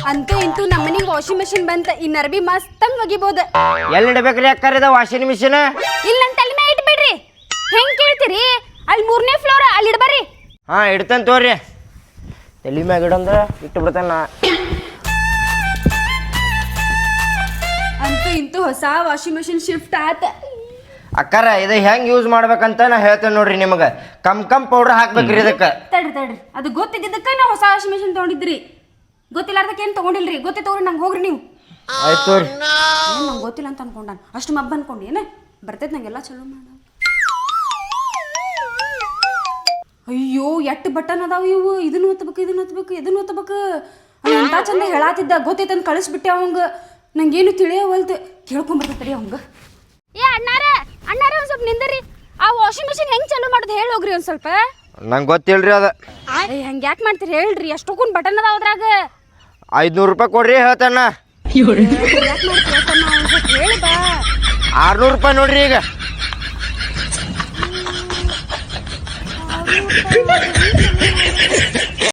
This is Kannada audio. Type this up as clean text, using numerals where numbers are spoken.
ಅಂತೂ ಇಂತೂ ನಮ್ಮನಿಗೆ ವಾಷಿಂಗ್ ಮೆಷಿನ್ ಬಂತ ಇನ್ ಅರ್ಬಿ ಮಸ್ತಂಗ್ ಒಗಿಬಹುದು. ಎಲ್ಲಿ ಇಡಬೇಕ್ರಿ ಅಕ್ಕಾರ ವಾಷಿಂಗ್ ಮಿಷಿನ್? ಇಲ್ಲ ನನ್ನ ತಲೆ ಮೇಲೆ ಇಟ್ಬಿಡ್ರಿ. ಹೆಂಗ್ ಕೇಳ್ತೀರಿ? ಅಲ್ಲಿ 3ನೇ ಫ್ಲೋರ್ ಅಲ್ಲಿ ಇಡ್ಬರ್ರಿ. ಹಾ ಇಡ್ತೇನೆ ತೋರಿ. ತಲೆ ಮ್ಯಾಗ ಇಡಂದ್ರ ಇಟ್ಟು ಬಿಡ್ತೇನೆ ನಾ. ಅಂತೂ ಇಂತೂ ಹೊಸ ವಾಷಿಂಗ್ ಮೆಷಿನ್ ಶಿಫ್ಟ್ ಆತ. ಅಕ್ಕಾರ ಇದು ಹೆಂಗ್ ಯೂಸ್ ಮಾಡ್ಬೇಕಂತ ನಾ ಹೇಳ್ತೇನೆ ನೋಡ್ರಿ ನಿಮಗೆ. ಕಮ್ ಪೌಡರ್ ಹಾಕ್ಬೇಕ್ರಿ ಇದಕ್ಕೆ. ತಡ್ರಿ ಅದು ಗೊತ್ತಿದ್ದಕ್ಕ ನಾ ಹೊಸ ವಾಷಿಂಗ್ ಮೆಷಿನ್ ತಗೊಂಡಿದ್ರಿ. ಗೊತ್ತಿಲ್ಲಾರ್ದಕ್ಕೆ ಏನು ತಗೊಂಡಿಲ್ರಿ. ಗೊತ್ತೇ ತಗೋರಿ ನಂಗೆ ಹೋಗ್ರಿ ನೀವು. ಆಯ್ತು ತೋರಿ. ನಂಗೆ ಗೊತ್ತಿಲ್ಲ ಅಂತ ಅನ್ಕೊಂಡಾನ. ಅಷ್ಟು ಮಬ್ಬ ಅನ್ಕೊಂಡು ಏನ ಬರ್ತೈತೆ ನಂಗೆಲ್ಲ ಚಲೋ ಮಾಡ. ಅಯ್ಯೋ ಎಟ್ಟು ಬಟನ್ ಅದಾವ ಇವು. ಇದನ್ನ ಒತ್ತಬೇಕು. ಅಂತ ಚಂದ ಹೇಳಾತಿದ್ದ ಗೊತ್ತೈತಂತ ಕಳಿಸ್ಬಿಟ್ಟೆ ಅವಂಗ. ನಂಗೇನು ತಿಳಿಯವಲ್ದು. ಕೇಳ್ಕೊಂಬರ್ತೈತರಿ ಅವಂಗ. ಏ ಅಣ್ಣಾರ ಒಂದು ಸ್ವಲ್ಪ ನಿಂದರಿ. ಆ ವಾಷಿಂಗ್ ಮೆಷಿನ್ ಹೆಂಗ್ ಚಾಲೂ ಮಾಡೋದು ಹೇಳಿ ಹೋಗ್ರಿ ಒಂದು ಸ್ವಲ್ಪ. ನಂಗೆ ಗೊತ್ತಿಲ್ರಿ ಅದ. ಹಂಗೆ ಯಾಕೆ ಮಾಡ್ತೀರಿ ಹೇಳ್ರಿ. ಎಷ್ಟೊಂದು ಬಟನ್ ಅದಾವ ಅದ್ರಾಗ. 500 ರೂಪಾಯಿ ಕೊಡ್ರಿ ಹೇಳ್ತಾನ. ಹೇಳಿ ಬಾ. 600 ರೂಪಾಯಿ ನೋಡ್ರಿ ಈಗ.